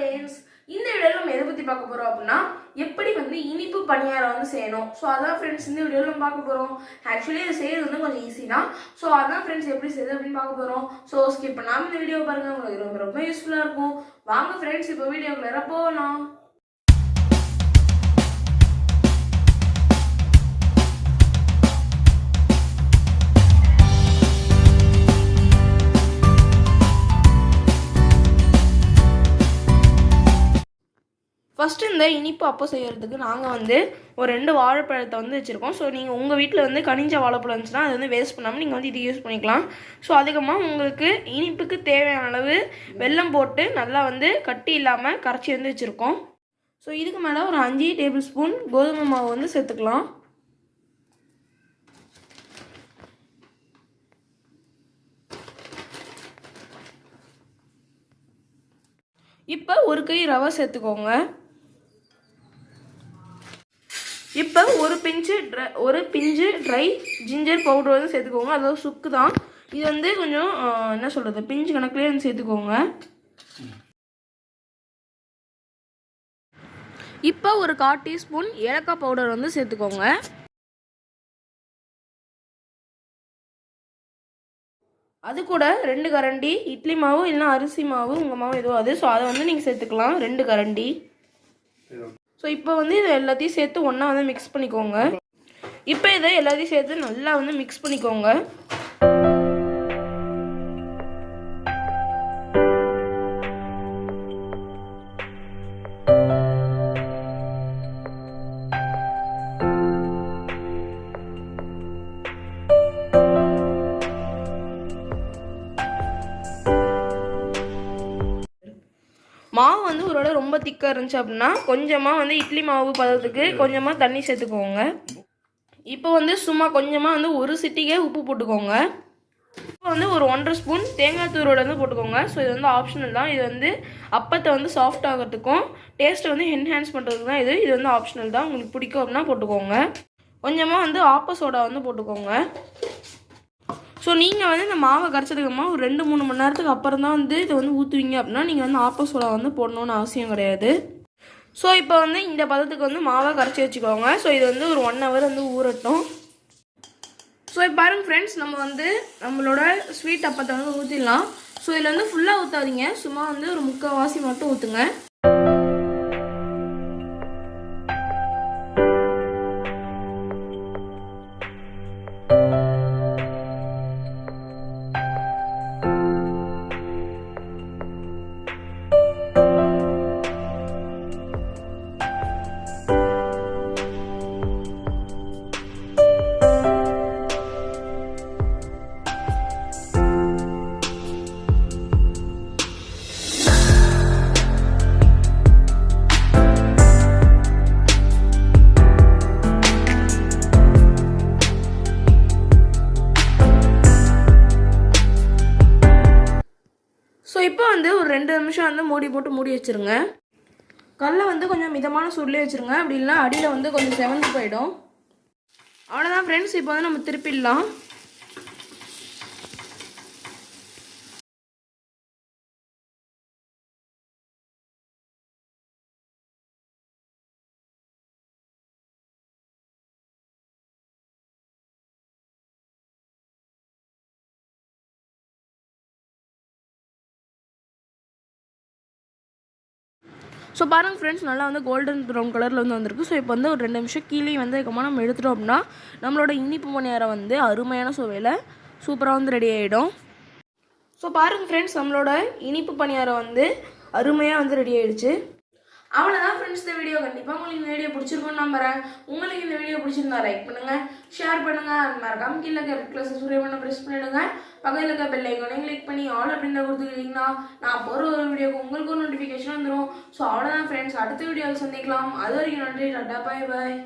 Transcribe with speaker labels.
Speaker 1: Friends, இந்த வீடியோவில் நம்ம எதை பற்றி பார்க்க போகிறோம் அப்படின்னா எப்படி வந்து இனிப்பு பணியாரம் வந்து செய்யணும். ஸோ அதான் ஃப்ரெண்ட்ஸ் இந்த வீடியோவில் நம்ம பார்க்க போகிறோம். ஆக்சுவலி இது செய்யறது வந்து கொஞ்சம் ஈஸி தான். ஸோ அதான் ஃப்ரெண்ட்ஸ் எப்படி செய்யுது அப்படின்னு பார்க்க போகிறோம். ஸோ ஸ்கிப் பண்ணாமல் இந்த வீடியோ பாருங்கள், உங்களுக்கு ரொம்ப ரொம்ப யூஸ்ஃபுல்லாக இருக்கும். வாங்க ஃப்ரெண்ட்ஸ் இப்போ வீடியோக்குள்ள போகலாம். ஃபஸ்ட்டு இந்த இனிப்பு அப்போ செய்கிறதுக்கு நாங்கள் வந்து ஒரு 2 வாழைப்பழத்தை வந்து வச்சுருக்கோம். ஸோ நீங்கள் உங்கள் வீட்டில் வந்து கனிஞ்ச வாழைப்பழம் இருந்துச்சுன்னா அது வந்து வேஸ்ட் பண்ணாமல் நீங்கள் வந்து இது யூஸ் பண்ணிக்கலாம். ஸோ அதிகமாக உங்களுக்கு இனிப்புக்கு தேவையான அளவு வெல்லம் போட்டு நல்லா வந்து கட்டி இல்லாமல் கரைச்சி வந்து வச்சுருக்கோம். ஸோ இதுக்கு மேலே ஒரு 5 டேபிள் ஸ்பூன் கோதுமை மாவு வந்து சேர்த்துக்கலாம். இப்போ ஒரு கை ரவை சேர்த்துக்கோங்க. இப்போ ஒரு பிஞ்சு ட்ரை ஜிஞ்சர் பவுடர் வந்து சேர்த்துக்கோங்க. அதாவது சுக்கு தான் இது வந்து கொஞ்சம் என்ன சொல்கிறது பிஞ்சு கணக்குலேயே வந்து சேர்த்துக்கோங்க. இப்போ ஒரு 1/4 டீஸ்பூன் ஏலக்காய் பவுடர் வந்து சேர்த்துக்கோங்க. அது கூட 2 கரண்டி இட்லி மாவு இல்லைனா அரிசி மாவு உங்கள் மாவு எதுவும் அது. ஸோ அதை வந்து நீங்கள் சேர்த்துக்கலாம் 2 கரண்டி. ஸோ இப்போ வந்து இதை எல்லாத்தையும் சேர்த்து ஒன்றா வந்து மிக்ஸ் பண்ணிக்கோங்க. இப்போ இதை எல்லாத்தையும் சேர்த்து நல்லா வந்து மிக்ஸ் பண்ணிக்கோங்க. மாவு வந்து ஒரு வேளை ரொம்ப திக்காக இருந்துச்சு அப்படின்னா கொஞ்சமாக வந்து இட்லி மாவு பதத்துக்கு கொஞ்சமாக தண்ணி சேர்த்துக்கோங்க. இப்போ வந்து சும்மா கொஞ்சமாக வந்து ஒரு சிட்டிக்கே உப்பு போட்டுக்கோங்க. இப்போ வந்து ஒரு 1.5 ஸ்பூன் தேங்காய் தூரோட வந்து போட்டுக்கோங்க. ஸோ இது வந்து ஆப்ஷனல் தான். இது வந்து அப்பத்தை வந்து சாஃப்ட் ஆகிறதுக்கும் டேஸ்ட்டை வந்து என்ஹான்ஸ் பண்ணுறதுக்கு தான் இது வந்து ஆப்ஷனல் தான். உங்களுக்கு பிடிக்கும் அப்படின்னா போட்டுக்கோங்க. கொஞ்சமாக வந்து ஆப்ப சோடா வந்து போட்டுக்கோங்க. ஸோ நீங்கள் வந்து இந்த மாவை கரைச்சதுக்கப்புறமா ஒரு 2-3 மணி நேரத்துக்கு அப்புறம் தான் வந்து இதை வந்து ஊற்றுவீங்க அப்படின்னா நீங்கள் வந்து ஆப்ப சோடா வந்து போடணுன்னு அவசியம் கிடையாது. ஸோ இப்போ வந்து இந்த பதத்துக்கு வந்து மாவை கரைச்சி வச்சுக்கோங்க. ஸோ இது வந்து ஒரு 1 ஹவர் வந்து ஊறட்டும். ஸோ இப்போ பாருங்கள் ஃப்ரெண்ட்ஸ், நம்ம வந்து நம்மளோட ஸ்வீட் அப்பத்தை வந்து ஊற்றிடலாம். ஸோ இதில் வந்து ஃபுல்லாக ஊற்றாதீங்க, சும்மா வந்து ஒரு 3/4 வாசி மட்டும் ஊற்றுங்க. ஸோ இப்போ வந்து ஒரு 2 நிமிஷம் வந்து மூடி போட்டு மூடி வச்சுருங்க. கல்லை வந்து கொஞ்சம் மிதமான சூட்லேயே வச்சுருங்க, அப்படி இல்லைனா அடியில் வந்து கொஞ்சம் செவந்து போயிடும். அவ்வளோதான் ஃப்ரெண்ட்ஸ், இப்போ வந்து நம்ம திருப்பிடலாம். ஸோ பாருங்கள் ஃப்ரெண்ட்ஸ், நல்லா வந்து கோல்டன் ப்ரௌன் கலரில் வந்து வந்திருக்கு. ஸோ இப்போ வந்து ஒரு 2 நிமிஷம் கீழே வந்து அதுக்கப்புறமா நம்ம எடுத்துட்டோம் அப்படின்னா நம்மளோட இனிப்பு பணியாரம் வந்து அருமையான சுவையில் சூப்பராக வந்து ரெடி ஆகிடும். ஸோ பாருங்கள் ஃப்ரெண்ட்ஸ், நம்மளோட இனிப்பு பணியாரம் வந்து அருமையாக வந்து ரெடி ஆகிடுச்சு. அவ்வளோதான் ஃப்ரெண்ட்ஸ் இந்த வீடியோ. கண்டிப்பாக உங்களுக்கு இந்த வீடியோ பிடிச்சிருக்குன்னு நம்புறேன். உங்களுக்கு இந்த வீடியோ பிடிச்சிருந்தா லைக் பண்ணுங்கள், ஷேர் பண்ணுங்கள், அது மறக்காம கீழே இருக்க ரெட் கலர் சப்ஸ்கிரைப் பண்ண ப்ரெஸ் பண்ணிவிடுங்க. பக்கத்தில் இருக்க பெல் ஐக்கானையும் கிளிக் பண்ணி ஆல் அப்படின்ற கொடுத்துக்கிட்டிங்கன்னா நான் போகிற ஒரு வீடியோக்கு உங்களுக்கு ஒரு நோட்டிஃபிகேஷன் வந்துடும். ஸோ அவ்வளோதான் ஃப்ரெண்ட்ஸ், அடுத்த வீடியோவில் சந்திக்கலாம். அது வரைக்கும் நன்றி, டாடா, பாய் பாய்.